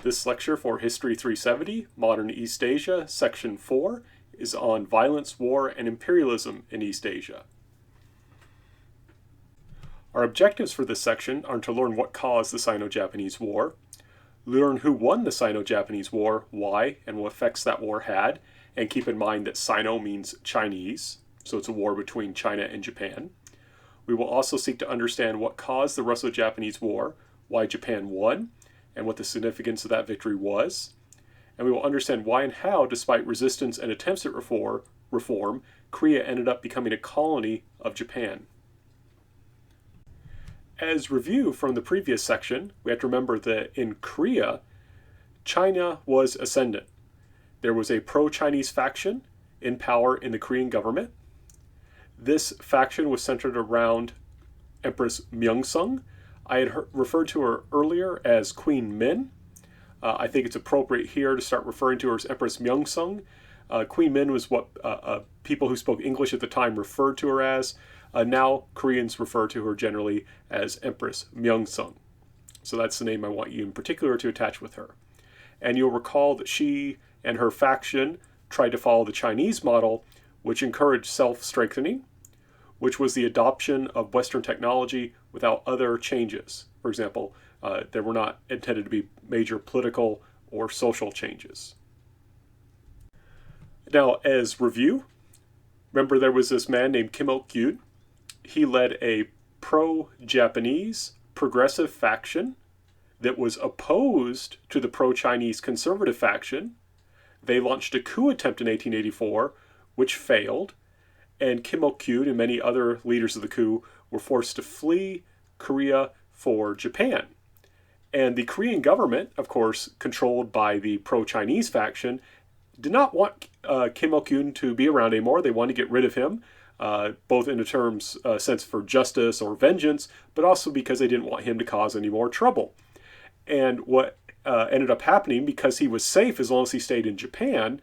This lecture for History 370, Modern East Asia, Section 4, is on violence, war, and imperialism in East Asia. Our objectives for this section are to learn what caused the Sino-Japanese War, learn who won the Sino-Japanese War, why, and what effects that war had, and keep in mind that Sino means Chinese, so it's a war between China and Japan. We will also seek to understand what caused the Russo-Japanese War, why Japan won, and what the significance of that victory was. And we will understand why and how, despite resistance and attempts at reform, Korea ended up becoming a colony of Japan. As review from the previous section, we have to remember that in Korea, China was ascendant. There was a pro-Chinese faction in power in the Korean government. This faction was centered around Empress Myeongsung. I had referred to her earlier as Queen Min. I think it's appropriate here to start referring to her as Empress Myeongsung. Queen Min was what people who spoke English at the time referred to her as. Now Koreans refer to her generally as Empress Myeongsung. So that's the name I want you in particular to attach with her. And you'll recall that she and her faction tried to follow the Chinese model, which encouraged self-strengthening, which was the adoption of Western technology without other changes. For example, there were not intended to be major political or social changes. Now, as review, remember there was this man named Kim Il-kyun. He led a pro-Japanese progressive faction that was opposed to the pro-Chinese conservative faction. They launched a coup attempt in 1884, which failed, and Kim Il-kyun and many other leaders of the coup were forced to flee Korea for Japan. And the Korean government, of course, controlled by the pro-Chinese faction, did not want Kim Il-kyun to be around anymore. They wanted to get rid of him, both in a sense for justice or vengeance, but also because they didn't want him to cause any more trouble. And what ended up happening, because he was safe as long as he stayed in Japan,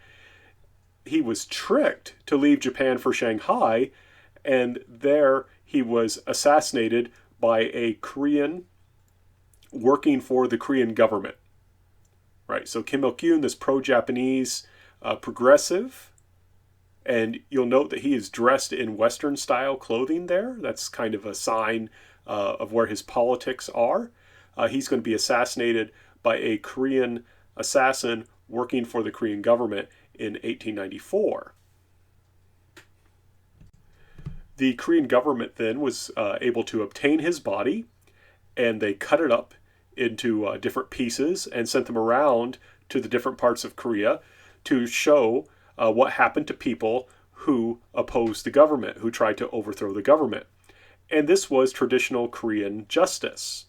he was tricked to leave Japan for Shanghai, and there he was assassinated by a Korean working for the Korean government. Right, so Kim Il-kyun, this pro-Japanese progressive, and you'll note that he is dressed in Western style clothing there. That's kind of a sign of where his politics are. He's going to be assassinated by a Korean assassin working for the Korean government in 1894. The Korean government then was able to obtain his body, and they cut it up into different pieces and sent them around to the different parts of Korea to show what happened to people who opposed the government, who tried to overthrow the government. And this was traditional Korean justice,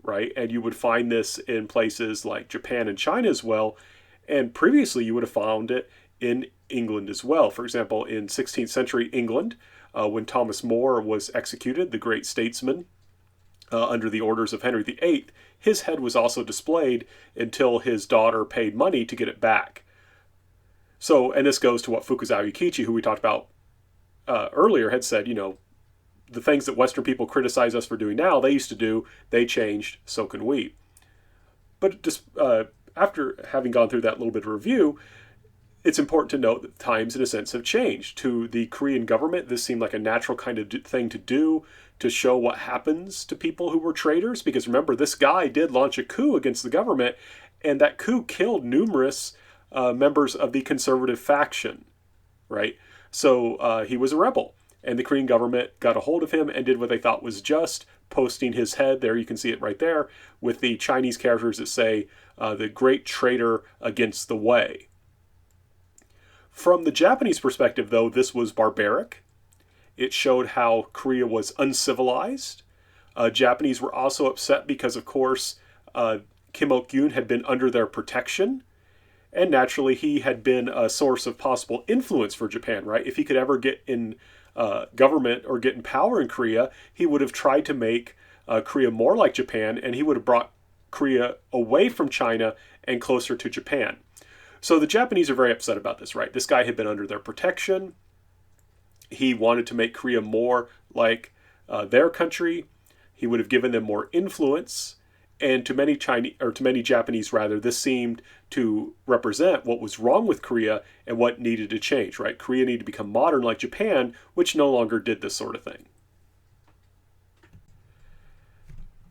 right? And you would find this in places like Japan and China as well. And previously you would have found it in England as well. For example, in 16th century England, when Thomas More was executed, the great statesman, under the orders of Henry VIII, his head was also displayed until his daughter paid money to get it back. So, and this goes to what Fukuzawa Yukichi, who we talked about earlier, had said, the things that Western people criticize us for doing now, they used to do, they changed, so can we. But just after having gone through that little bit of review, it's important to note that times, in a sense, have changed. To the Korean government, this seemed like a natural kind of thing to do, to show what happens to people who were traitors. Because remember, this guy did launch a coup against the government, and that coup killed numerous members of the conservative faction, right? So he was a rebel, and the Korean government got a hold of him and did what they thought was just, posting his head, there you can see it right there, with the Chinese characters that say, the great traitor against the way. From the Japanese perspective, though, this was barbaric. It showed how Korea was uncivilized. Japanese were also upset because, of course, Kim Il-kyun had been under their protection. And naturally, he had been a source of possible influence for Japan, right? If he could ever get in government or get in power in Korea, he would have tried to make Korea more like Japan, and he would have brought Korea away from China and closer to Japan. So the Japanese are very upset about this, right? This guy had been under their protection. He wanted to make Korea more like their country. He would have given them more influence. And to many Chinese, or to many Japanese rather, this seemed to represent what was wrong with Korea and what needed to change, right? Korea needed to become modern like Japan, which no longer did this sort of thing.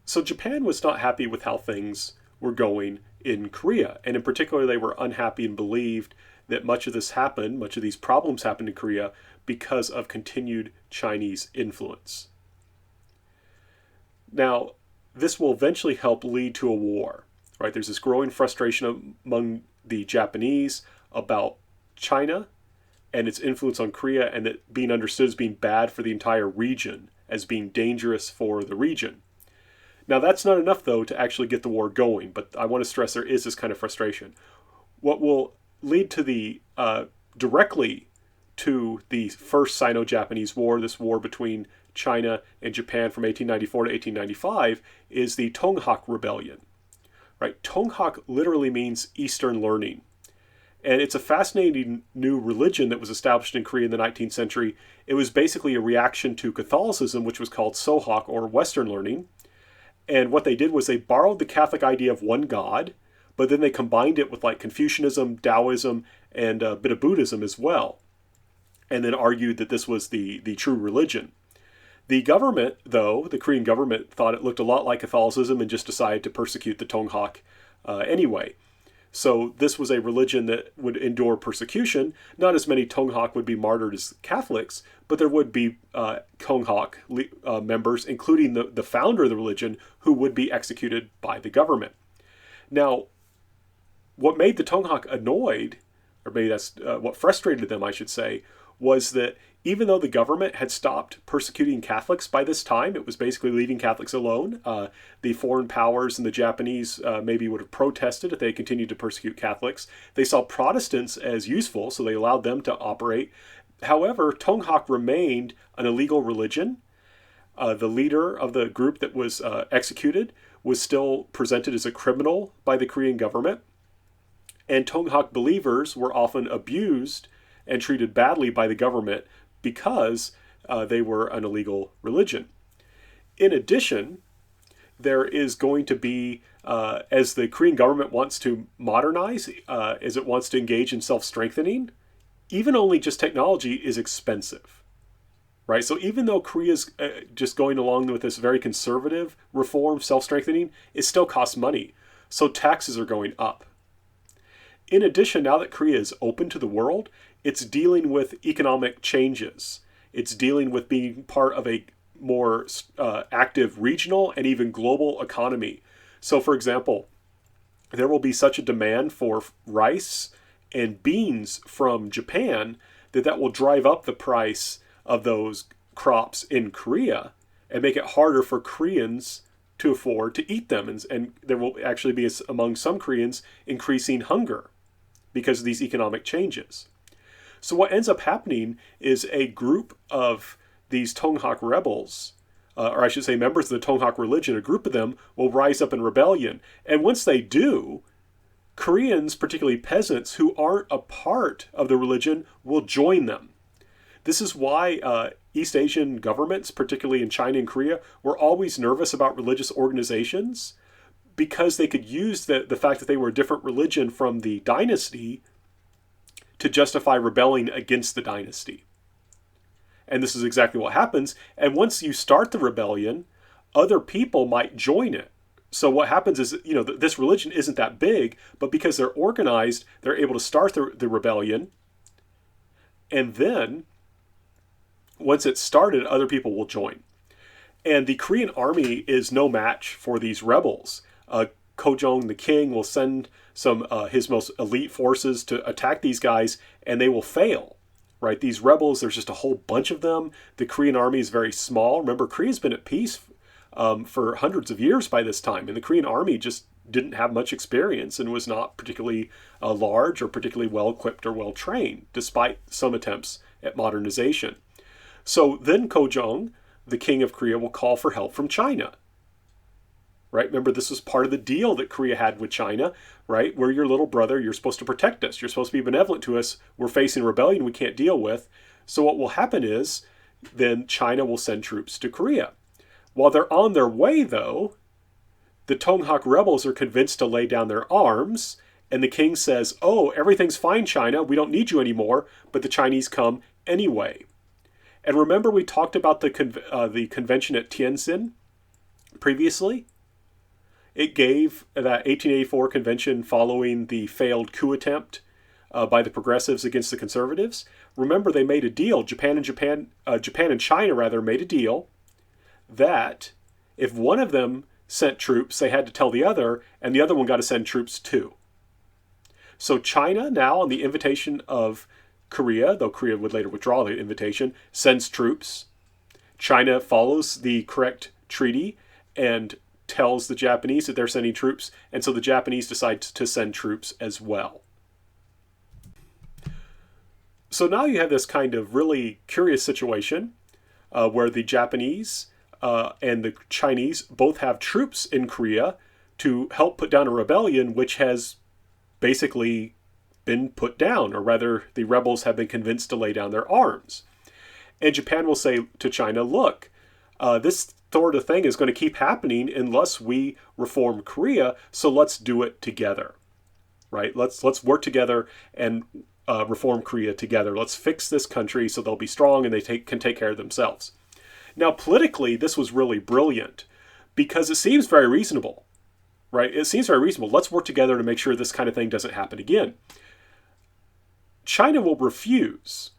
So Japan was not happy with how things were going in Korea. And in particular, they were unhappy and believed that much of these problems happened in Korea because of continued Chinese influence. Now, this will eventually help lead to a war, right? There's this growing frustration among the Japanese about China and its influence on Korea, and it being understood as being bad for the entire region, as being dangerous for the region. Now, that's not enough, though, to actually get the war going, but I want to stress there is this kind of frustration. What will lead to the directly to the first Sino-Japanese War, this war between China and Japan from 1894 to 1895, is the Tong Rebellion. Right? Tong literally means Eastern learning. And it's a fascinating new religion that was established in Korea in the 19th century. It was basically a reaction to Catholicism, which was called Sohak, or Western learning. And what they did was they borrowed the Catholic idea of one God, but then they combined it with like Confucianism, Taoism, and a bit of Buddhism as well. And then argued that this was the true religion. The government, though, the Korean government, thought it looked a lot like Catholicism and just decided to persecute the Tonghak anyway. So this was a religion that would endure persecution. Not as many Tonghak would be martyred as Catholics, but there would be Tonghak members, including the founder of the religion, who would be executed by the government. Now, what made the Tonghak annoyed, or maybe that's what frustrated them, I should say, was that even though the government had stopped persecuting Catholics by this time, it was basically leaving Catholics alone. The foreign powers and the Japanese maybe would have protested if they continued to persecute Catholics. They saw Protestants as useful, so they allowed them to operate. However, Tonghak remained an illegal religion. The leader of the group that was executed was still presented as a criminal by the Korean government. And Tonghak believers were often abused and treated badly by the government because they were an illegal religion. In addition, there is going to be, as the Korean government wants to modernize, as it wants to engage in self-strengthening, even only just technology is expensive, right? So even though Korea's just going along with this very conservative reform, self-strengthening, it still costs money. So taxes are going up. In addition, now that Korea is open to the world, it's dealing with economic changes. It's dealing with being part of a more active regional and even global economy. So, for example, there will be such a demand for rice and beans from Japan that will drive up the price of those crops in Korea and make it harder for Koreans to afford to eat them. And there will actually be, among some Koreans, increasing hunger because of these economic changes. So what ends up happening is a group of these Tonghak rebels, or I should say members of the Tonghak religion, a group of them will rise up in rebellion. And once they do, Koreans, particularly peasants who aren't a part of the religion, will join them. This is why East Asian governments, particularly in China and Korea, were always nervous about religious organizations because they could use the fact that they were a different religion from the dynasty to justify rebelling against the dynasty. And this is exactly what happens. And once you start the rebellion, other people might join it. So what happens is, this religion isn't that big, but because they're organized, they're able to start the rebellion. And then, once it's started, other people will join. And the Korean army is no match for these rebels. Kojong, the king, will send some his most elite forces to attack these guys, and they will fail. Right? These rebels, there's just a whole bunch of them. The Korean army is very small. Remember, Korea's been at peace for hundreds of years by this time, and the Korean army just didn't have much experience and was not particularly large or particularly well-equipped or well-trained, despite some attempts at modernization. So then Kojong, the king of Korea, will call for help from China. Right? Remember, this was part of the deal that Korea had with China, right? We're your little brother. You're supposed to protect us. You're supposed to be benevolent to us. We're facing a rebellion we can't deal with. So what will happen is then China will send troops to Korea. While they're on their way, though, The Tonghak rebels are convinced to lay down their arms, and the king says, "Oh, everything's fine, China. We don't need you anymore." But the Chinese come anyway. And remember, we talked about the convention at Tianjin previously. It gave that 1884 convention following the failed coup attempt by the progressives against the conservatives. Remember, they made a deal. Japan and China rather made a deal that if one of them sent troops, they had to tell the other, and the other one got to send troops too. So China now, on the invitation of Korea, though Korea would later withdraw the invitation, sends troops. China follows the correct treaty and tells the Japanese that they're sending troops, and so the Japanese decide to send troops as well. So now you have this kind of really curious situation where the Japanese and the Chinese both have troops in Korea to help put down a rebellion which has basically been put down, or rather the rebels have been convinced to lay down their arms. And Japan will say to China, look, this sort of thing is going to keep happening unless we reform Korea, so let's do it together, right? Let's work together and reform Korea together. Let's fix this country so they'll be strong and they can take care of themselves. Now, politically, this was really brilliant because it seems very reasonable, right? It seems very reasonable. Let's work together to make sure this kind of thing doesn't happen again. China will refuse.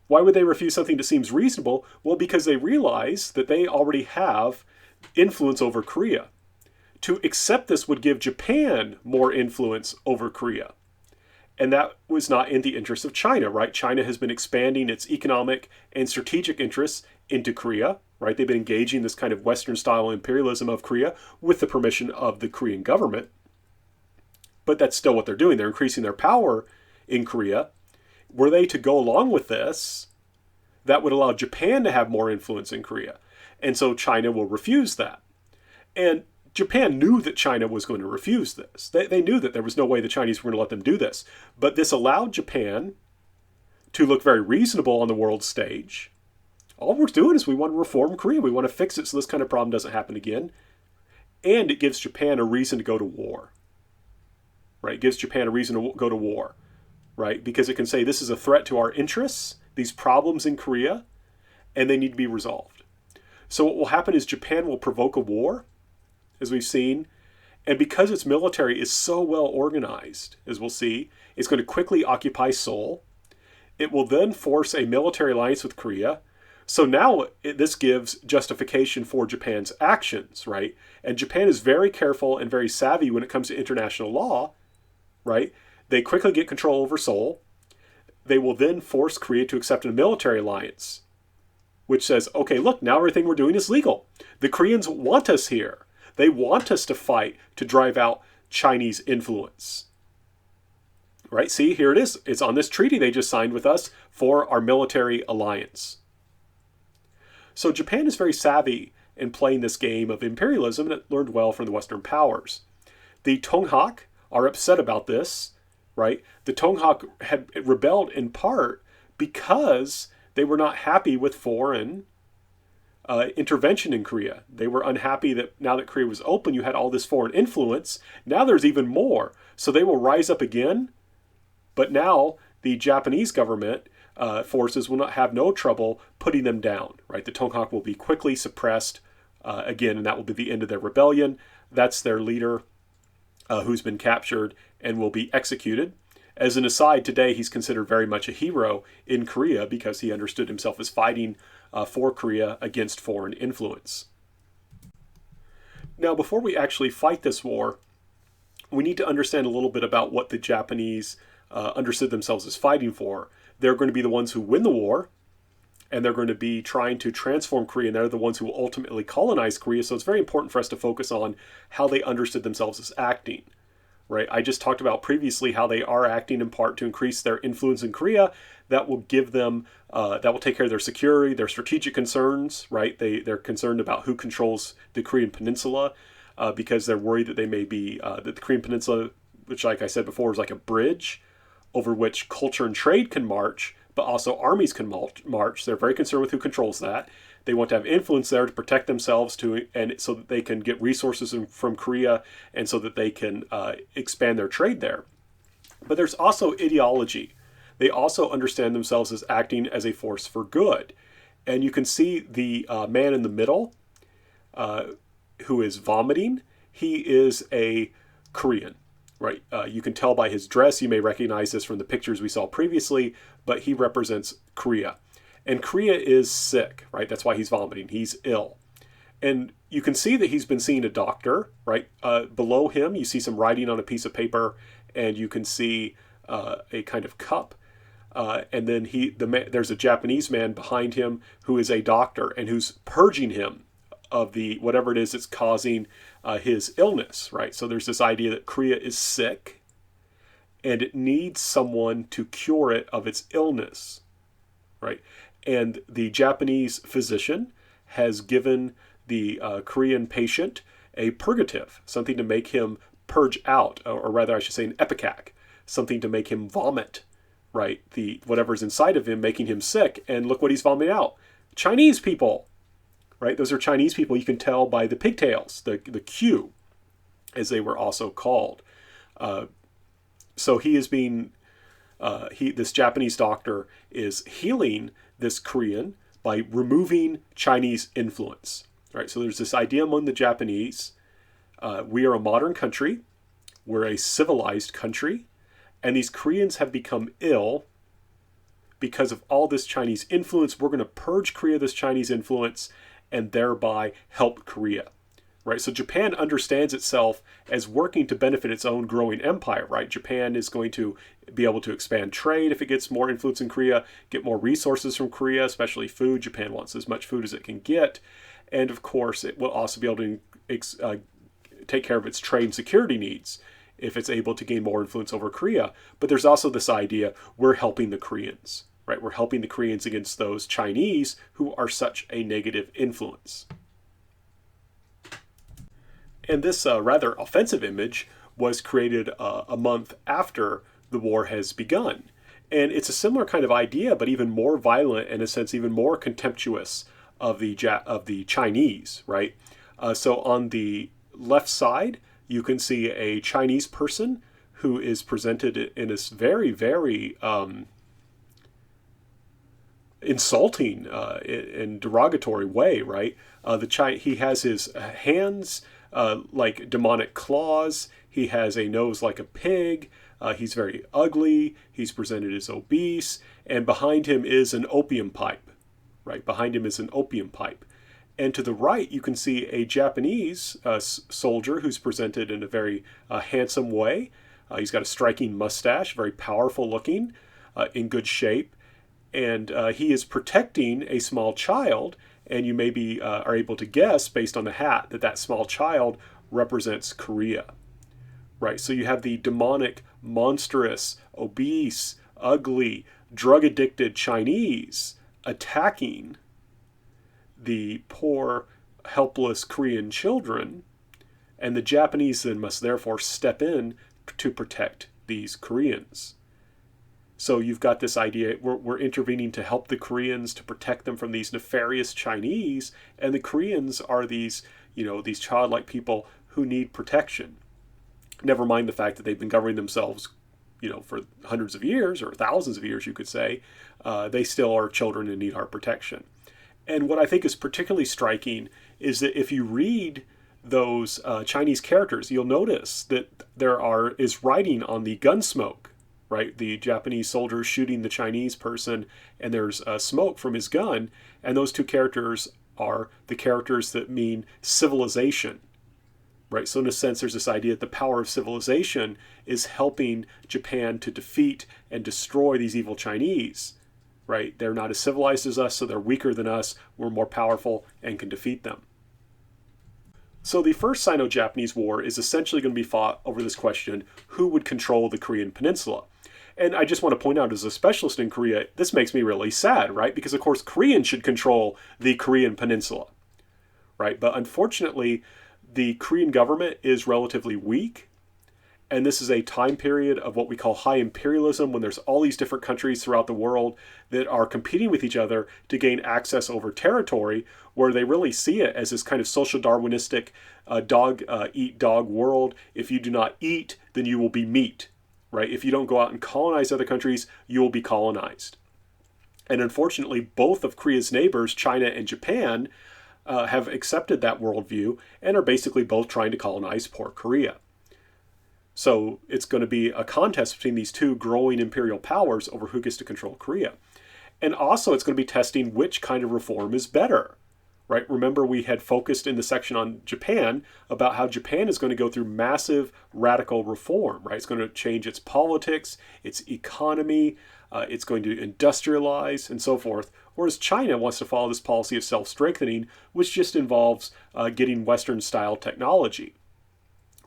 Why would they refuse something that seems reasonable? Well, because they realize that they already have influence over Korea. To accept this would give Japan more influence over Korea. And that was not in the interest of China, right? China has been expanding its economic and strategic interests into Korea, right? They've been engaging this kind of Western-style imperialism of Korea with the permission of the Korean government. But that's still what they're doing. They're increasing their power in Korea. Were they to go along with this, that would allow Japan to have more influence in Korea. And so China will refuse that. And Japan knew that China was going to refuse this. They knew that there was no way the Chinese were going to let them do this. But this allowed Japan to look very reasonable on the world stage. All we're doing is we want to reform Korea. We want to fix it so this kind of problem doesn't happen again. And it gives Japan a reason to go to war. Right? It gives Japan a reason to go to war. Right? Because it can say this is a threat to our interests, these problems in Korea, and they need to be resolved. So what will happen is Japan will provoke a war, as we've seen, and because its military is so well organized, as we'll see, it's going to quickly occupy Seoul. It will then force a military alliance with Korea. So now this gives justification for Japan's actions, right? And Japan is very careful and very savvy when it comes to international law, right? They quickly get control over Seoul. They will then force Korea to accept a military alliance, which says, okay, look, now everything we're doing is legal. The Koreans want us here. They want us to fight to drive out Chinese influence. Right? See, here it is. It's on this treaty they just signed with us for our military alliance. So Japan is very savvy in playing this game of imperialism, and it learned well from the Western powers. The Tonghak are upset about this. Right? The Tonghak had rebelled in part because they were not happy with foreign intervention in Korea. They were unhappy that now that Korea was open, you had all this foreign influence. Now there's even more. So they will rise up again. But now the Japanese government forces will not have no trouble putting them down. Right? The Tonghak will be quickly suppressed again, and that will be the end of their rebellion. That's their leader who's been captured and will be executed. As an aside, today he's considered very much a hero in Korea because he understood himself as fighting for Korea against foreign influence. Now, before we actually fight this war, we need to understand a little bit about what the Japanese understood themselves as fighting for. They're going to be the ones who win the war, and they're going to be trying to transform Korea, and they're the ones who will ultimately colonize Korea. So it's very important for us to focus on how they understood themselves as acting. Right? I just talked about previously how they are acting in part to increase their influence in Korea. That will give them, that will take care of their security, their strategic concerns, right? They're concerned about who controls the Korean Peninsula because they're worried that they may be, that the Korean Peninsula, which like I said before, is like a bridge over which culture and trade can march, but also armies can march. They're very concerned with who controls that. They want to have influence there to protect themselves, and so that they can get resources from Korea, and so that they can expand their trade there. But there's also ideology. They also understand themselves as acting as a force for good. And you can see the man in the middle who is vomiting. He is a Korean, right? You can tell by his dress. You may recognize this from the pictures we saw previously, but he represents Korea. And Korea is sick, right? That's why he's vomiting. He's ill. And you can see that he's been seeing a doctor, right? Below him, you see some writing on a piece of paper, and you can see a kind of cup. And then there's a Japanese man behind him who is a doctor and who's purging him of the whatever it is that's causing his illness, right? So there's this idea that Korea is sick and it needs someone to cure it of its illness, right? And the Japanese physician has given the Korean patient a purgative, something to make him purge out, or rather I should say an ipecac, something to make him vomit, right? Whatever's inside of him making him sick. And look what he's vomiting out. Chinese people, right? Those are Chinese people. You can tell by the pigtails, the Q, as they were also called. So he is being, this Japanese doctor is healing this Korean by removing Chinese influence, right? So there's this idea among the Japanese, we are a modern country, we're a civilized country, and these Koreans have become ill because of all this Chinese influence. We're going to purge Korea of this Chinese influence and thereby help Korea, right? So Japan understands itself as working to benefit its own growing empire, right? Japan is going to be able to expand trade if it gets more influence in Korea, get more resources from Korea, especially food. Japan wants as much food as it can get. And of course, it will also be able to take care of its trade and security needs if it's able to gain more influence over Korea. But there's also this idea, we're helping the Koreans, right? We're helping the Koreans against those Chinese who are such a negative influence. And this rather offensive image was created a month after the war has begun. And it's a similar kind of idea, but even more violent, in a sense, even more contemptuous of the Chinese, right? So on the left side, you can see a Chinese person who is presented in this very, very insulting and derogatory way, right? He has his hands like demonic claws. He has a nose like a pig. He's very ugly. He's presented as obese. And behind him is an opium pipe, right? Behind him is an opium pipe. And to the right, you can see a Japanese soldier who's presented in a very handsome way. He's got a striking mustache, very powerful looking, in good shape. And he is protecting a small child. And you maybe are able to guess, based on the hat, that small child represents Korea, right? So you have the demonic, monstrous, obese, ugly, drug-addicted Chinese attacking the poor, helpless Korean children, and the Japanese then must therefore step in to protect these Koreans. So you've got this idea, we're intervening to help the Koreans, to protect them from these nefarious Chinese, and the Koreans are these childlike people who need protection. Never mind the fact that they've been governing themselves, for hundreds of years, or thousands of years, you could say. They still are children and need our protection. And what I think is particularly striking is that if you read those Chinese characters, you'll notice that there is writing on the gun smoke, right? The Japanese soldier shooting the Chinese person, and there's smoke from his gun, and those two characters are the characters that mean civilization, right? So in a sense, there's this idea that the power of civilization is helping Japan to defeat and destroy these evil Chinese, right? They're not as civilized as us, so they're weaker than us. We're more powerful and can defeat them. So the first Sino-Japanese War is essentially going to be fought over this question, who would control the Korean peninsula? And I just want to point out, as a specialist in Korea, this makes me really sad, right? Because of course Koreans should control the Korean peninsula, right? But unfortunately, the Korean government is relatively weak, And this is a time period of what we call high imperialism, when there's all these different countries throughout the world that are competing with each other to gain access over territory, where they really see it as this kind of social Darwinistic dog eat dog world. If you do not eat, then you will be meat, right? If you don't go out and colonize other countries, you will be colonized. And unfortunately, both of Korea's neighbors, China and Japan, have accepted that worldview and are basically both trying to colonize poor Korea. So it's going to be a contest between these two growing imperial powers over who gets to control Korea. And also it's going to be testing which kind of reform is better, right? Remember, we had focused in the section on Japan about how Japan is going to go through massive radical reform, right? It's going to change its politics, its economy, it's going to industrialize and so forth. Whereas China wants to follow this policy of self-strengthening, which just involves getting Western-style technology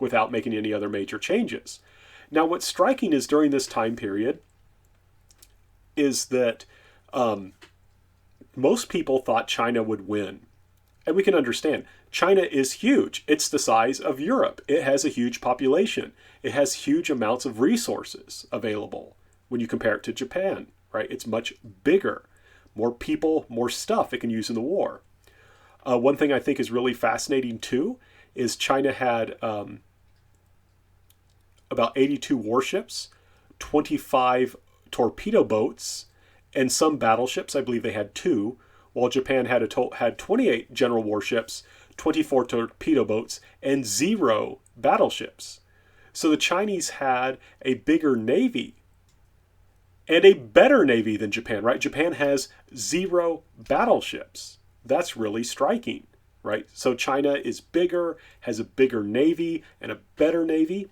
without making any other major changes. Now, what's striking is during this time period is that most people thought China would win. And we can understand, China is huge. It's the size of Europe. It has a huge population. It has huge amounts of resources available when you compare it to Japan, right? It's much bigger. More people, more stuff it can use in the war. One thing I think is really fascinating too is China had about 82 warships, 25 torpedo boats, and some battleships. I believe they had 2, while Japan had 28 general warships, 24 torpedo boats, and 0 battleships. So the Chinese had a bigger navy and a better navy than Japan, right? Japan has 0 battleships. That's really striking, right? So China is bigger, has a bigger navy and a better navy.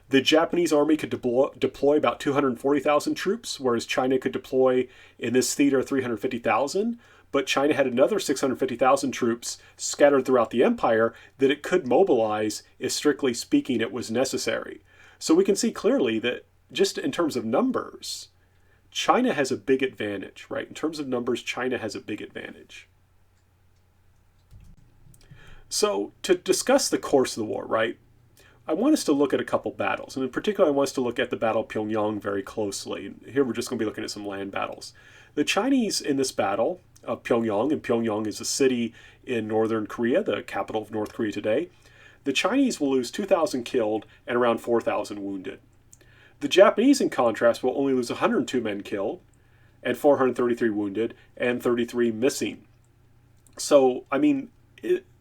The Japanese army could deploy about 240,000 troops, whereas China could deploy in this theater 350,000. But China had another 650,000 troops scattered throughout the empire that it could mobilize if, strictly speaking, it was necessary. So we can see clearly that just in terms of numbers, China has a big advantage, right? In terms of numbers, China has a big advantage. So to discuss the course of the war, right, I want us to look at a couple battles. And in particular, I want us to look at the Battle of Pyongyang very closely. Here we're just going to be looking at some land battles. The Chinese in this battle of Pyongyang, and Pyongyang is a city in northern Korea, the capital of North Korea today, the Chinese will lose 2,000 killed and around 4,000 wounded. The Japanese, in contrast, will only lose 102 men killed and 433 wounded and 33 missing. So, I mean,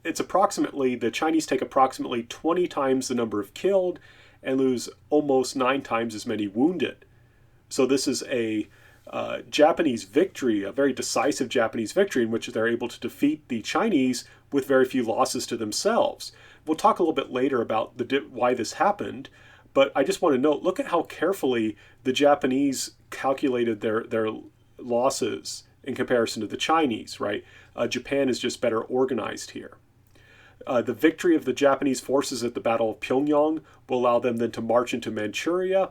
it's approximately, the Chinese take approximately 20 times the number of killed and lose almost 9 times as many wounded. So this is a Japanese victory, a very decisive Japanese victory in which they're able to defeat the Chinese with very few losses to themselves. We'll talk a little bit later about why this happened, but I just want to note, look at how carefully the Japanese calculated their losses in comparison to the Chinese, right? Japan is just better organized here. The victory of the Japanese forces at the Battle of Pyongyang will allow them then to march into Manchuria.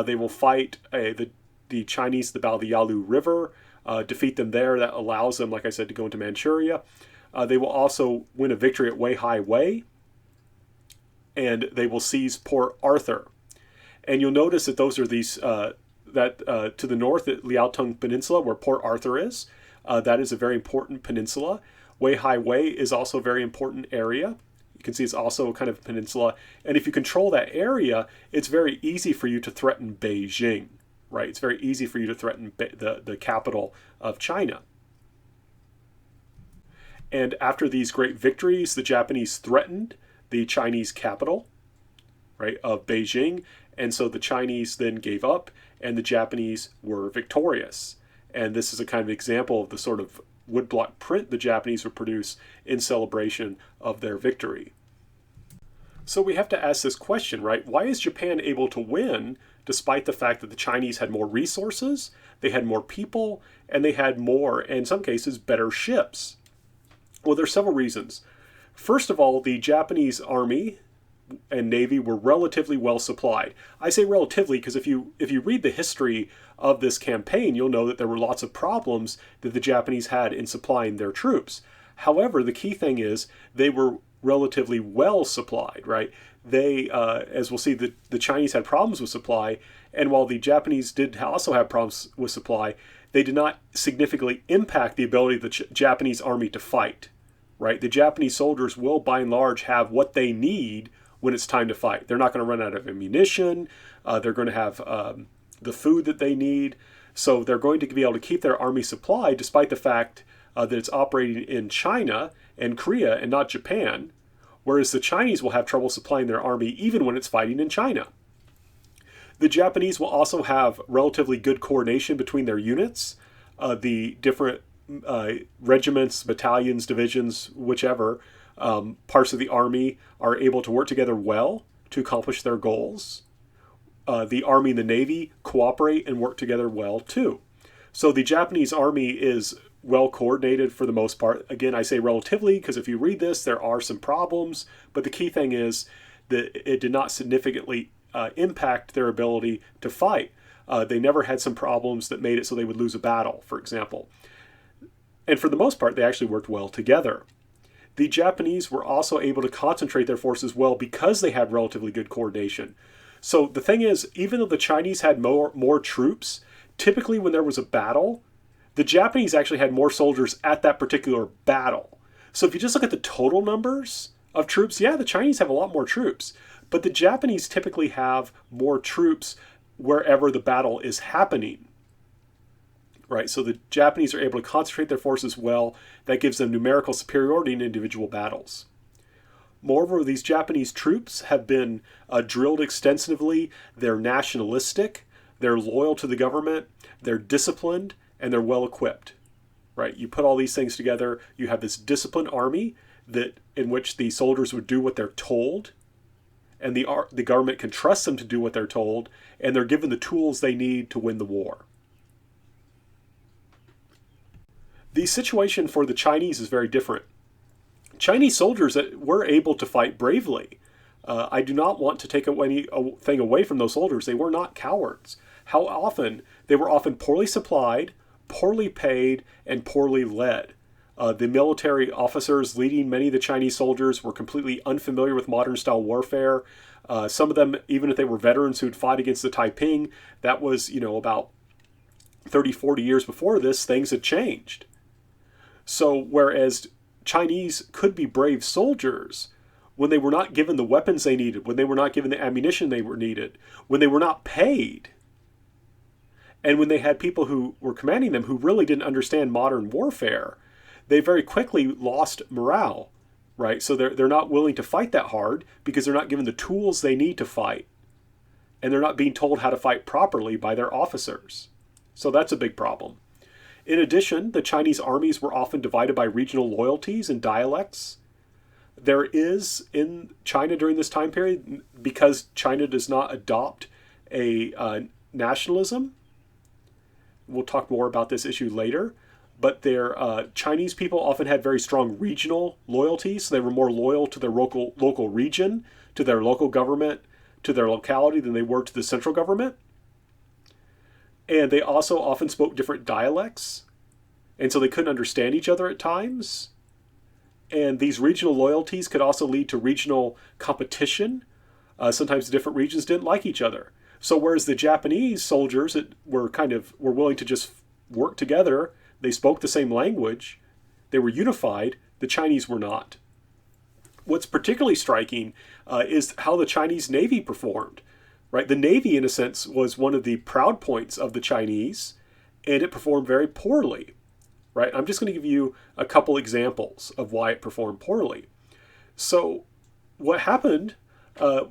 They will fight the Chinese at the Battle of the Yalu River, defeat them there. That allows them, like I said, to go into Manchuria. They will also win a victory at Weihai Wei, and they will seize Port Arthur. And you'll notice that those are these, to the north at Liaotung Peninsula, where Port Arthur is. That is a very important peninsula. Weihai Wei is also a very important area. You can see it's also a kind of peninsula. And if you control that area, it's very easy for you to threaten Beijing, right? It's very easy for you to threaten the capital of China. And after these great victories, the Japanese threatened the Chinese capital, right, of Beijing. And so the Chinese then gave up and the Japanese were victorious. And this is a kind of example of the sort of woodblock print the Japanese would produce in celebration of their victory. So we have to ask this question, right? Why is Japan able to win despite the fact that the Chinese had more resources, they had more people, and they had more, in some cases, better ships? Well, there's several reasons. First of all, the Japanese army and navy were relatively well supplied. I say relatively because if you read the history of this campaign, you'll know that there were lots of problems that the Japanese had in supplying their troops. However, the key thing is they were relatively well supplied, right? they, as we'll see, the Chinese had problems with supply, and while the Japanese did also have problems with supply, they did not significantly impact the ability of the Japanese army to fight, right? The Japanese soldiers will, by and large, have what they need when it's time to fight. They're not going to run out of ammunition. They're going to have the food that they need. So they're going to be able to keep their army supplied despite the fact that it's operating in China and Korea and not Japan, whereas the Chinese will have trouble supplying their army even when it's fighting in China. The Japanese will also have relatively good coordination between their units. The different regiments, battalions, divisions, whichever, parts of the army are able to work together well to accomplish their goals. The Army and the Navy cooperate and work together well too. So the Japanese army is well coordinated for the most part. Again, I say relatively because if you read this, there are some problems, but the key thing is that it did not significantly impact their ability to fight. They never had some problems that made it so they would lose a battle, for example. And for the most part, they actually worked well together. The Japanese were also able to concentrate their forces well because they had relatively good coordination. So the thing is, even though the Chinese had more troops, typically when there was a battle, the Japanese actually had more soldiers at that particular battle. So if you just look at the total numbers of troops, yeah, the Chinese have a lot more troops, but the Japanese typically have more troops wherever the battle is happening. Right, so the Japanese are able to concentrate their forces well. That gives them numerical superiority in individual battles. Moreover, these Japanese troops have been drilled extensively. They're nationalistic, they're loyal to the government, they're disciplined, and they're well equipped. Right, you put all these things together, you have this disciplined army in which the soldiers would do what they're told, and the government can trust them to do what they're told, and they're given the tools they need to win the war. The situation for the Chinese is very different. Chinese soldiers were able to fight bravely. I do not want to take anything away from those soldiers. They were not cowards. How often? They were often poorly supplied, poorly paid, and poorly led. The military officers leading many of the Chinese soldiers were completely unfamiliar with modern-style warfare. Some of them, even if they were veterans who'd fought against the Taiping, that was, about 30, 40 years before this, things had changed. So whereas Chinese could be brave soldiers, when they were not given the weapons they needed, when they were not given the ammunition they were needed, when they were not paid, and when they had people who were commanding them who really didn't understand modern warfare, they very quickly lost morale, right? So they're not willing to fight that hard because they're not given the tools they need to fight, and they're not being told how to fight properly by their officers. So that's a big problem. In addition, the Chinese armies were often divided by regional loyalties and dialects. There is, in China during this time period, because China does not adopt a nationalism, we'll talk more about this issue later, but their Chinese people often had very strong regional loyalties. So they were more loyal to their local region, to their local government, to their locality than they were to the central government. And they also often spoke different dialects, and so they couldn't understand each other at times. And these regional loyalties could also lead to regional competition. Sometimes the different regions didn't like each other. So whereas the Japanese soldiers were willing to just work together, they spoke the same language, they were unified, the Chinese were not. What's particularly striking is how the Chinese Navy performed. Right, the Navy, in a sense, was one of the proud points of the Chinese, and it performed very poorly. Right, I'm just going to give you a couple examples of why it performed poorly. So, what happened?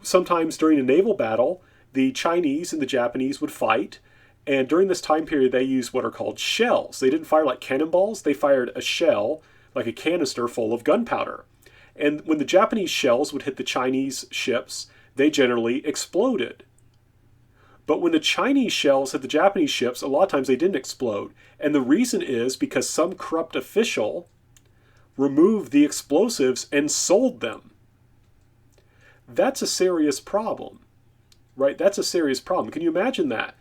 Sometimes during a naval battle, the Chinese and the Japanese would fight, and during this time period, they used what are called shells. They didn't fire like cannonballs; they fired a shell, like a canister full of gunpowder. And when the Japanese shells would hit the Chinese ships, they generally exploded. But when the Chinese shells hit the Japanese ships, a lot of times they didn't explode. And the reason is because some corrupt official removed the explosives and sold them. That's a serious problem, right? That's a serious problem. Can you imagine that,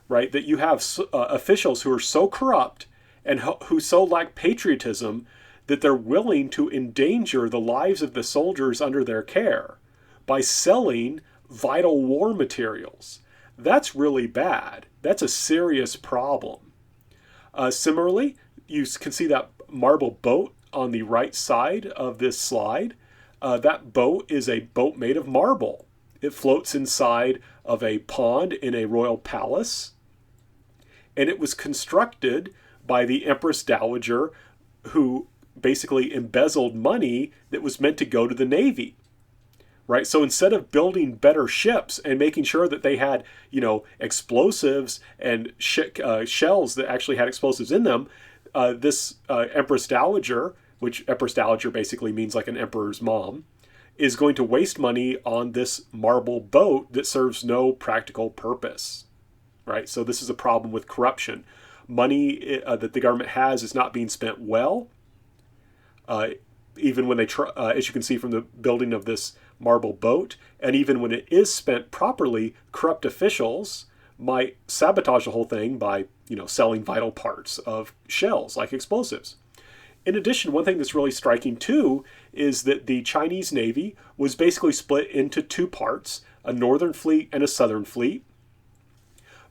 right? That you have officials who are so corrupt and who so lack patriotism that they're willing to endanger the lives of the soldiers under their care by selling vital war materials. That's really bad. That's a serious problem. Similarly, you can see that marble boat on the right side of this slide. That boat is a boat made of marble. It floats inside of a pond in a royal palace. And it was constructed by the Empress Dowager, who basically embezzled money that was meant to go to the Navy. Right? So instead of building better ships and making sure that they had, explosives and shells that actually had explosives in them, this Empress Dowager, which Empress Dowager basically means like an emperor's mom, is going to waste money on this marble boat that serves no practical purpose. Right? So this is a problem with corruption. Money that the government has is not being spent well. Even when they as you can see from the building of this marble boat, and even when it is spent properly, corrupt officials might sabotage the whole thing by, selling vital parts of shells like explosives. In addition, one thing that's really striking too is that the Chinese Navy was basically split into two parts, a northern fleet and a southern fleet.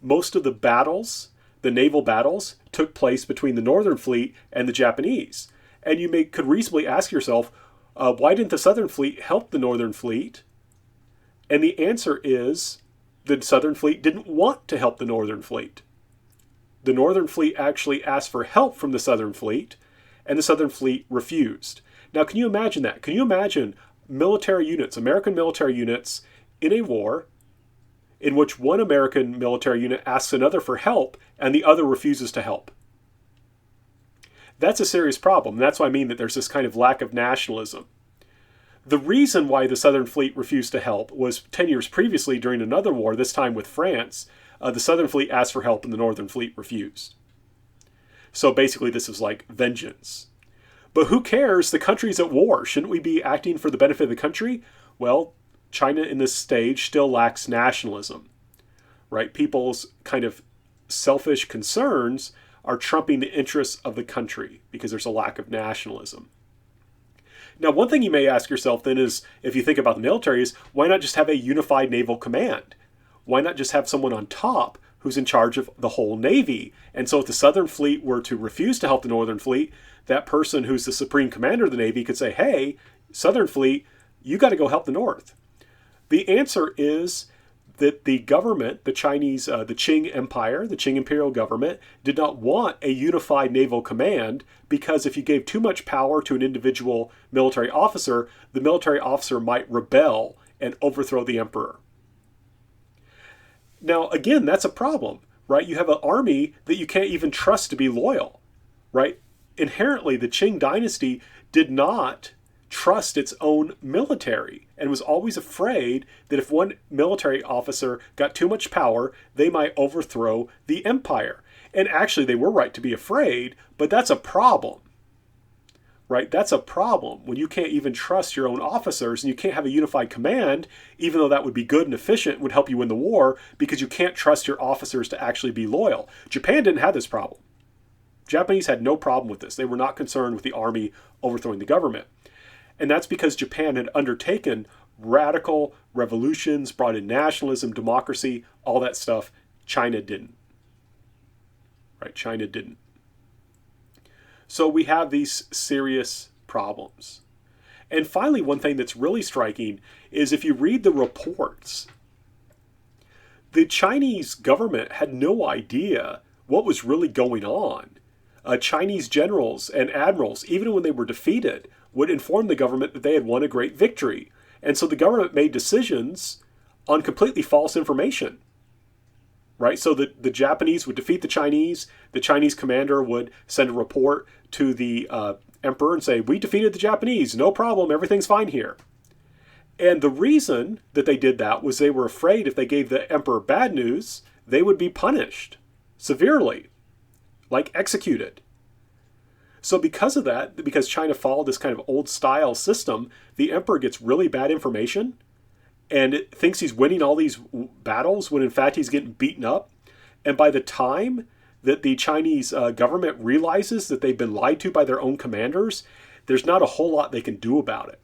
Most of the battles, the naval battles, took place between the northern fleet and the Japanese. And you could reasonably ask yourself, why didn't the Southern Fleet help the Northern Fleet? And the answer is the Southern Fleet didn't want to help the Northern Fleet. The Northern Fleet actually asked for help from the Southern Fleet, and the Southern Fleet refused. Now, can you imagine that? Can you imagine military units, American military units, in a war in which one American military unit asks another for help and the other refuses to help? That's a serious problem. That's why I mean that there's this kind of lack of nationalism. The reason why the Southern Fleet refused to help was 10 years previously during another war, this time with France. The Southern Fleet asked for help and the Northern Fleet refused. So basically this is like vengeance. But who cares? The country's at war. Shouldn't we be acting for the benefit of the country? Well, China in this stage still lacks nationalism. Right? People's kind of selfish concerns are trumping the interests of the country because there's a lack of nationalism. Now, one thing you may ask yourself then is, if you think about the military, is why not just have a unified naval command? Why not just have someone on top who's in charge of the whole Navy? And so if the Southern Fleet were to refuse to help the Northern Fleet, that person who's the supreme commander of the Navy could say, hey, Southern Fleet, you got to go help the North. The answer is that the government, the Chinese, the Qing Empire, the Qing imperial government, did not want a unified naval command because if you gave too much power to an individual military officer, the military officer might rebel and overthrow the emperor. Now, again, that's a problem, right? You have an army that you can't even trust to be loyal, right? Inherently, the Qing dynasty did not trust its own military and was always afraid that if one military officer got too much power, they might overthrow the empire. And actually, they were right to be afraid, but that's a problem, right? That's a problem when you can't even trust your own officers and you can't have a unified command, even though that would be good and efficient, would help you win the war, because you can't trust your officers to actually be loyal. Japan didn't have this problem. Japanese had no problem with this. They were not concerned with the army overthrowing the government. And that's because Japan had undertaken radical revolutions, brought in nationalism, democracy, all that stuff. China didn't. Right? China didn't. So we have these serious problems. And finally, one thing that's really striking is if you read the reports, the Chinese government had no idea what was really going on. Chinese generals and admirals, even when they were defeated, would inform the government that they had won a great victory. And so the government made decisions on completely false information. Right? So the Japanese would defeat the Chinese commander would send a report to the emperor and say, we defeated the Japanese, no problem, everything's fine here. And the reason that they did that was they were afraid if they gave the emperor bad news, they would be punished severely, like executed. So because of that, because China followed this kind of old style system, the emperor gets really bad information and thinks he's winning all these battles when in fact he's getting beaten up. And by the time that the Chinese government realizes that they've been lied to by their own commanders, there's not a whole lot they can do about it.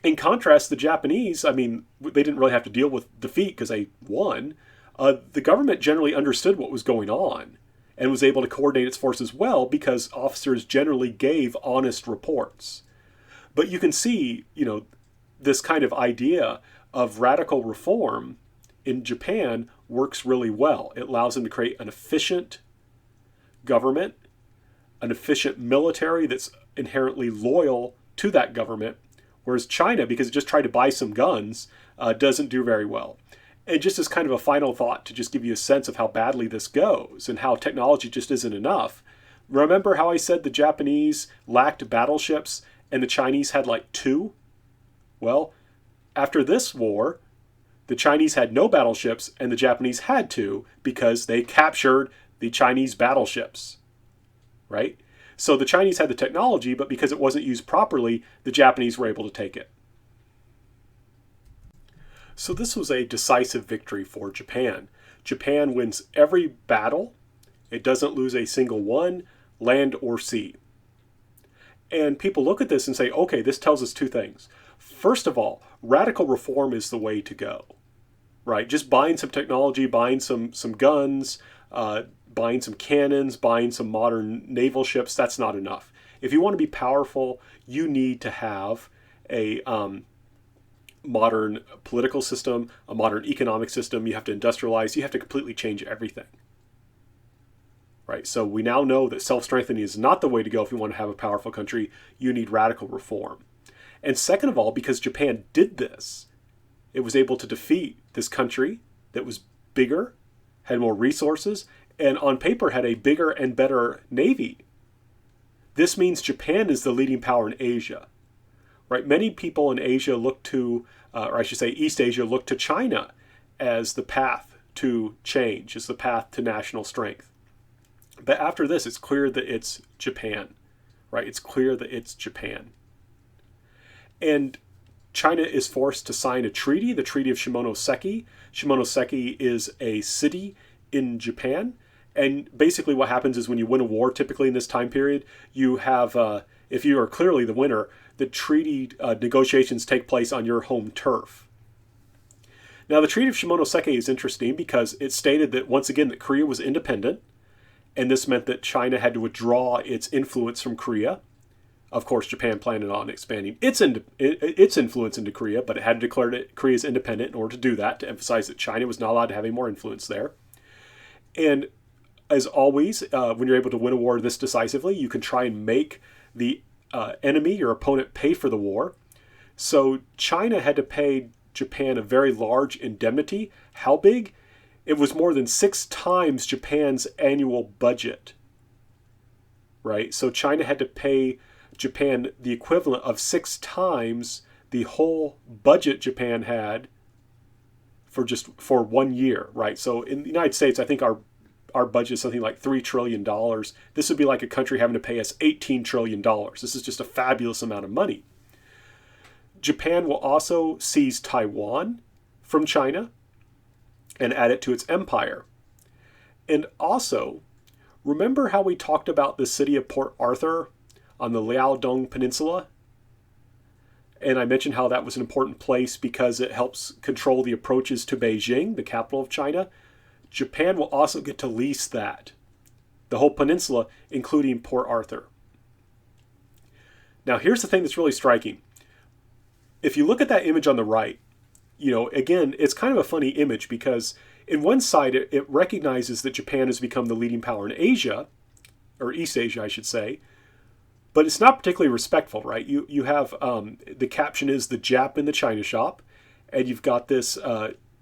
In contrast, the Japanese, I mean, they didn't really have to deal with defeat because they won. The government generally understood what was going on and was able to coordinate its forces well because officers generally gave honest reports. But you can see, this kind of idea of radical reform in Japan works really well. It allows them to create an efficient government, an efficient military that's inherently loyal to that government, whereas China, because it just tried to buy some guns, doesn't do very well. And just as kind of a final thought to just give you a sense of how badly this goes and how technology just isn't enough, remember how I said the Japanese lacked battleships and the Chinese had like 2? Well, after this war, the Chinese had no battleships and the Japanese had 2 because they captured the Chinese battleships, right? So the Chinese had the technology, but because it wasn't used properly, the Japanese were able to take it. So this was a decisive victory for Japan. Japan wins every battle. It doesn't lose a single one, land or sea. And people look at this and say, okay, this tells us 2 things. First of all, radical reform is the way to go, right? Just buying some technology, buying some guns, buying some cannons, buying some modern naval ships, that's not enough. If you want to be powerful, you need to have a modern political system, a modern economic system. You have to industrialize. You have to completely change everything. Right? So we now know that self-strengthening is not the way to go if you want to have a powerful country. You need radical reform. And second of all, because Japan did this, it was able to defeat this country that was bigger, had more resources, and on paper had a bigger and better navy. This means Japan is the leading power in Asia. Right? Many people in Asia look to, or I should say East Asia, look to China as the path to change, as the path to national strength. But after this, it's clear that it's Japan, right? It's clear that it's Japan. And China is forced to sign a treaty, the Treaty of Shimonoseki. Shimonoseki is a city in Japan. And basically what happens is when you win a war, typically in this time period, you have, if you are clearly the winner, the treaty negotiations take place on your home turf. Now, the Treaty of Shimonoseki is interesting because it stated that, once again, that Korea was independent, and this meant that China had to withdraw its influence from Korea. Of course, Japan planned on expanding its influence into Korea, but it had to declare that Korea is independent in order to do that, to emphasize that China was not allowed to have any more influence there. And as always, when you're able to win a war this decisively, you can try and make the enemy, your opponent, pay for the war. So China had to pay Japan a very large indemnity. How big? It was more than 6 times Japan's annual budget, right? So China had to pay Japan the equivalent of 6 times the whole budget Japan had for 1 year, right? So in the United States, I think our budget is something like $3 trillion. This would be like a country having to pay us $18 trillion. This is just a fabulous amount of money. Japan will also seize Taiwan from China and add it to its empire. And also, remember how we talked about the city of Port Arthur on the Liaodong Peninsula? And I mentioned how that was an important place because it helps control the approaches to Beijing, the capital of China. Japan will also get to lease that, the whole peninsula, including Port Arthur. Now, here's the thing that's really striking. If you look at that image on the right, again, it's kind of a funny image because in one side, it recognizes that Japan has become the leading power in Asia, or East Asia, I should say, but it's not particularly respectful, right? You have, the caption is "the Jap in the China shop," and you've got this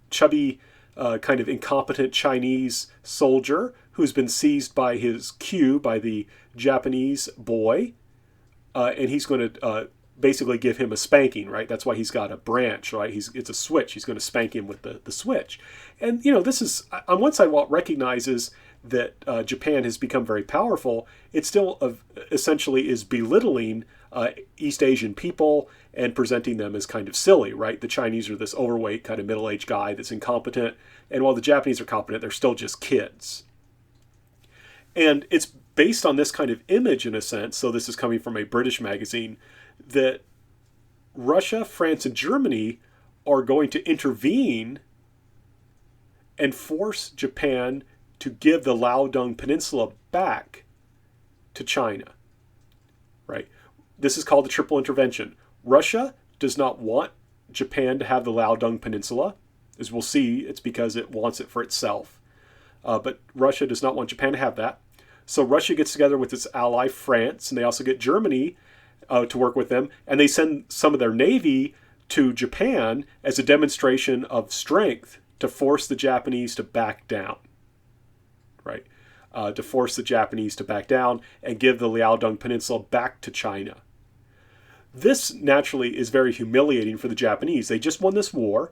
chubby, kind of incompetent Chinese soldier who's been seized by his queue by the Japanese boy, and he's going to basically give him a spanking, right? That's why he's got a branch, right? It's a switch. He's going to spank him with the switch. And, this is, on one side, while it recognizes that Japan has become very powerful, it still essentially is belittling East Asian people and presenting them as kind of silly, right? The Chinese are this overweight, kind of middle-aged guy that's incompetent. And while the Japanese are competent, they're still just kids. And it's based on this kind of image, in a sense, so this is coming from a British magazine, that Russia, France, and Germany are going to intervene and force Japan to give the Liaodong Peninsula back to China, right? This is called the Triple Intervention. Russia does not want Japan to have the Liaodong Peninsula. As we'll see, it's because it wants it for itself. But Russia does not want Japan to have that. So Russia gets together with its ally France, and they also get Germany to work with them, and they send some of their navy to Japan as a demonstration of strength to force the Japanese to back down, right? To force the Japanese to back down and give the Liaodong Peninsula back to China. This naturally is very humiliating for the Japanese. They just won this war.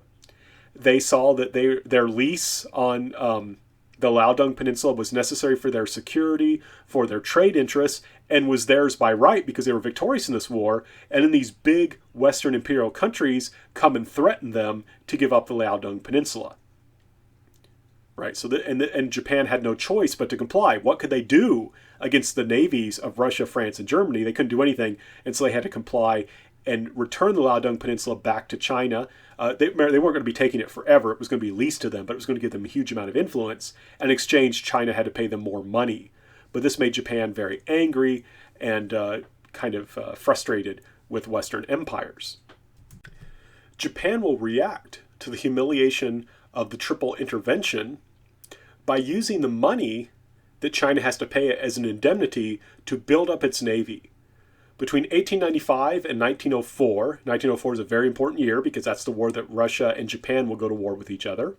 They saw that their lease on the Liaodong Peninsula was necessary for their security, for their trade interests, and was theirs by right because they were victorious in this war. And then these big Western imperial countries come and threaten them to give up the Liaodong Peninsula. Right, so and Japan had no choice but to comply. What could they do against the navies of Russia, France, and Germany? They couldn't do anything, and so they had to comply and return the Liaodong Peninsula back to China. They weren't going to be taking it forever. It was going to be leased to them, but it was going to give them a huge amount of influence. And in exchange, China had to pay them more money. But this made Japan very angry and kind of frustrated with Western empires. Japan will react to the humiliation of the Triple Intervention by using the money that China has to pay it as an indemnity to build up its navy. Between 1895 and 1904, 1904 is a very important year because that's the war that Russia and Japan will go to war with each other.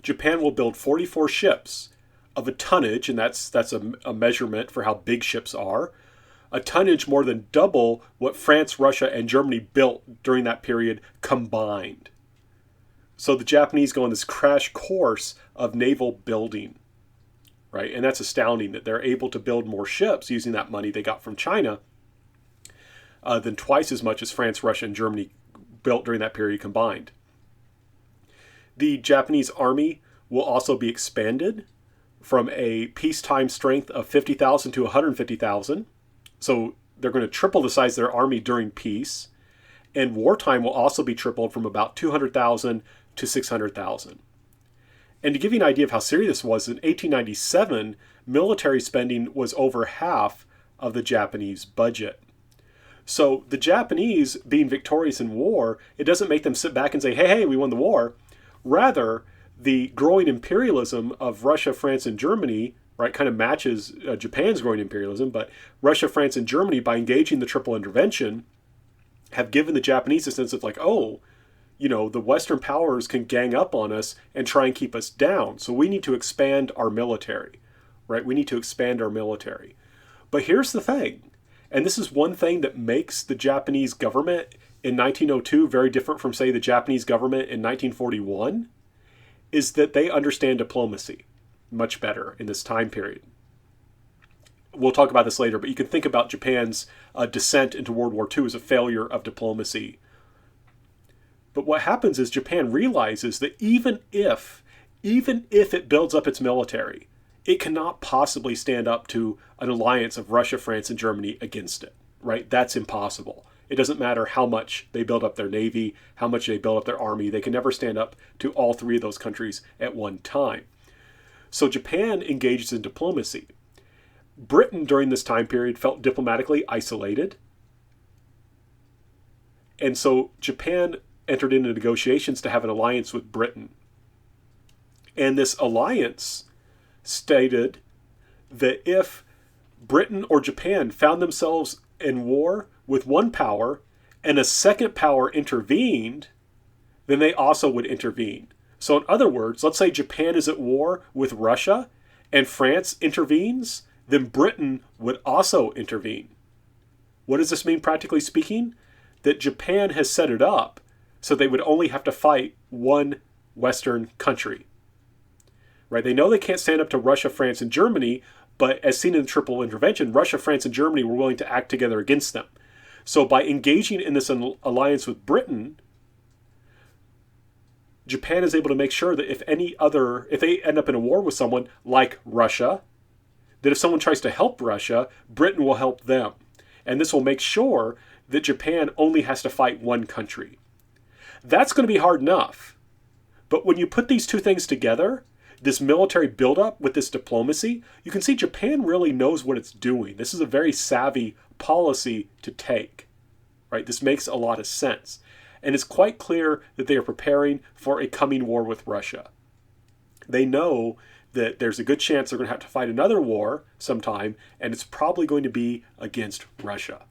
Japan will build 44 ships of a tonnage, and that's a measurement for how big ships are, a tonnage more than double what France, Russia, and Germany built during that period combined. So the Japanese go on this crash course of naval building, right? And that's astounding that they're able to build more ships using that money they got from China than twice as much as France, Russia, and Germany built during that period combined. The Japanese army will also be expanded from a peacetime strength of 50,000 to 150,000. So they're going to triple the size of their army during peace. And wartime will also be tripled from about 200,000 to 600,000. And to give you an idea of how serious this was, in 1897, military spending was over half of the Japanese budget. So the Japanese, being victorious in war, it doesn't make them sit back and say, hey, we won the war. Rather, the growing imperialism of Russia, France, and Germany, right, kind of matches Japan's growing imperialism, but Russia, France, and Germany, by engaging the Triple Intervention, have given the Japanese a sense of like, oh, the Western powers can gang up on us and try and keep us down. So we need to expand our military, right? We need to expand our military. But here's the thing, and this is one thing that makes the Japanese government in 1902 very different from, say, the Japanese government in 1941, is that they understand diplomacy much better in this time period. We'll talk about this later, but you can think about Japan's descent into World War II as a failure of diplomacy. But what happens is Japan realizes that even if it builds up its military, it cannot possibly stand up to an alliance of Russia, France, and Germany against it, right? That's impossible. It doesn't matter how much they build up their navy, how much they build up their army. They can never stand up to all three of those countries at one time. So Japan engages in diplomacy. Britain during this time period felt diplomatically isolated. And so Japan entered into negotiations to have an alliance with Britain. And this alliance stated that if Britain or Japan found themselves in war with one power and a second power intervened, then they also would intervene. So in other words, let's say Japan is at war with Russia and France intervenes, then Britain would also intervene. What does this mean practically speaking? That Japan has set it up so they would only have to fight one Western country. Right? They know they can't stand up to Russia, France, and Germany, but as seen in the Triple Intervention, Russia, France, and Germany were willing to act together against them. So by engaging in this alliance with Britain, Japan is able to make sure that if they end up in a war with someone like Russia, that if someone tries to help Russia, Britain will help them. And this will make sure that Japan only has to fight one country. That's going to be hard enough. But when you put these two things together, this military buildup with this diplomacy, you can see Japan really knows what it's doing. This is a very savvy policy to take, right? This makes a lot of sense. And it's quite clear that they are preparing for a coming war with Russia. They know that there's a good chance they're going to have to fight another war sometime, and it's probably going to be against Russia.